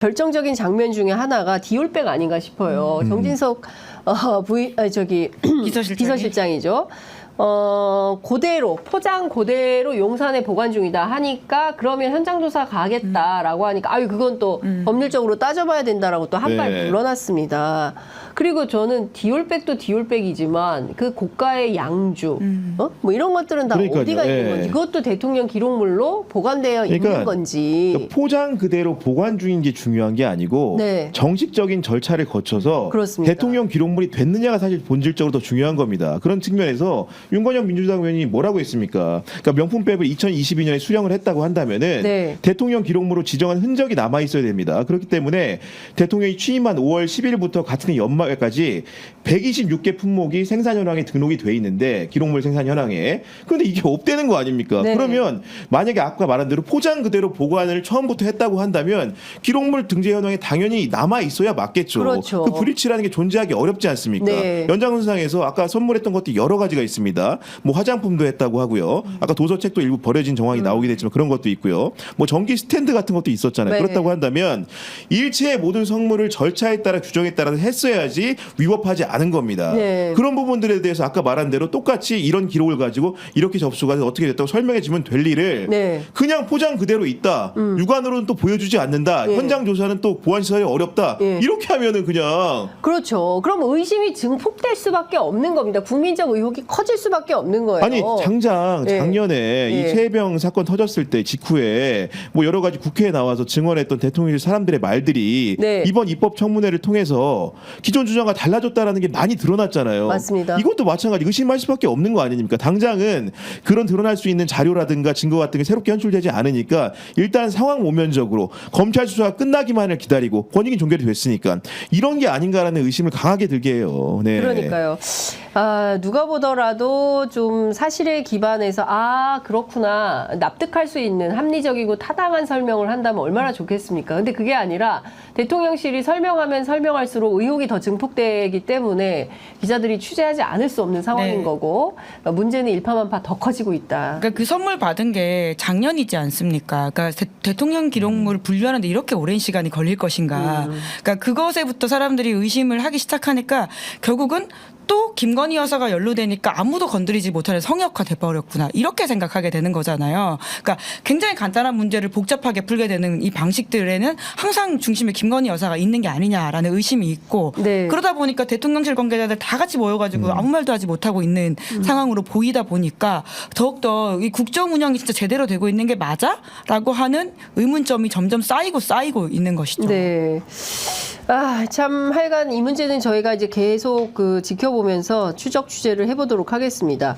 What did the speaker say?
결정적인 장면 중에 하나가 디올백 아닌가 싶어요. 정진석 비서실장이죠. 그대로 포장 그대로 용산에 보관 중이다 하니까 그러면 현장 조사 가겠다라고 하니까 아유 그건 또 법률적으로 따져봐야 된다라고 또 한 발 물러났습니다. 그리고 저는 디올백도 디올백이지만 그 고가의 양주 뭐 이런 것들은 다 그러니까요. 어디가 있는 건지 이것도 대통령 기록물로 보관되어 있는 건지 그러니까 포장 그대로 보관 중인 게 중요한 게 아니고 네. 정식적인 절차를 거쳐서 그렇습니다. 대통령 기록물이 됐느냐가 사실 본질적으로 더 중요한 겁니다. 그런 측면에서 윤건영 민주당 의원이 뭐라고 했습니까? 그러니까 명품백을 2022년에 수령을 했다고 한다면은 네. 대통령 기록물로 지정한 흔적이 남아 있어야 됩니다. 그렇기 때문에 대통령이 취임한 5월 10일부터 같은 해 연말까지 126개 품목이 생산 현황에 등록이 돼 있는데 기록물 생산 현황에 그런데 이게 없대는 거 아닙니까? 네. 그러면 만약에 아까 말한 대로 포장 그대로 보관을 처음부터 했다고 한다면 기록물 등재 현황에 당연히 남아 있어야 맞겠죠. 그렇죠. 그 불일치라는 게 존재하기 어렵지 않습니까? 네. 연장선상에서 아까 선물했던 것도 여러 가지가 있습니다. 뭐 화장품도 했다고 하고요. 아까 도서책도 일부 버려진 정황이 나오긴 했지만 그런 것도 있고요. 뭐 전기 스탠드 같은 것도 있었잖아요. 네. 그렇다고 한다면 일체의 모든 성물을 절차에 따라 규정에 따라서 했어야지 위법하지 않은 겁니다. 네. 그런 부분들에 대해서 아까 말한 대로 똑같이 이런 기록을 가지고 이렇게 접수가 돼서 어떻게 됐다고 설명해 주면 될 일을 네. 그냥 포장 그대로 있다. 육안으로는 또 보여주지 않는다. 예. 현장 조사는 또 보안 시설이 어렵다. 예. 이렇게 하면은 그냥 그렇죠. 그럼 의심이 증폭될 수밖에 없는 겁니다. 국민적 의혹이 커질 수밖에 없는 거예요. 아니 장장 예. 작년에 예. 이 최혜병 사건 터졌을 때 직후에 뭐 여러 가지 국회에 나와서 증언했던 대통령실 사람들의 말들이 네. 이번 입법 청문회를 통해서 기존 주장과 달라졌다라는 게 많이 드러났잖아요. 맞습니다. 이것도 마찬가지 의심할 수밖에 없는 거 아닙니까? 당장은 그런 드러날 수 있는 자료라든가 증거 같은 게 새롭게 현출되지 않으니까 일단 상황 모면적으로 검찰 수사가 끝나기만을 기다리고 권익이 종결이 됐으니까 이런 게 아닌가라는 의심을 강하게 들게 해요. 네. 그러니까요. 누가 보더라도 좀 사실에 기반해서 그렇구나 납득할 수 있는 합리적이고 타당한 설명을 한다면 얼마나 좋겠습니까? 근데 그게 아니라 대통령실이 설명하면 설명할수록 의혹이 더 증폭되기 때문에 기자들이 취재하지 않을 수 없는 상황인 네. 거고 문제는 일파만파 더 커지고 있다. 그러니까 그 선물 받은 게 작년이지 않습니까? 그러니까 대통령 기록물을 분류하는데 이렇게 오랜 시간이 걸릴 것인가? 그러니까 그것에부터 사람들이 의심을 하기 시작하니까 결국은 또 김건희 여사가 연루되니까 아무도 건드리지 못하는 성역화 돼버렸구나 이렇게 생각하게 되는 거잖아요. 그러니까 굉장히 간단한 문제를 복잡하게 풀게 되는 이 방식들에는 항상 중심에 김건희 여사가 있는 게 아니냐라는 의심이 있고 네. 그러다 보니까 대통령실 관계자들 다 같이 모여가지고 아무 말도 하지 못하고 있는 상황으로 보이다 보니까 더욱더 이 국정 운영이 진짜 제대로 되고 있는 게 맞아?라고 하는 의문점이 점점 쌓이고 있는 것이죠. 네. 참 하여간 이 문제는 저희가 이제 계속 지켜보면서 추적 취재를 해보도록 하겠습니다.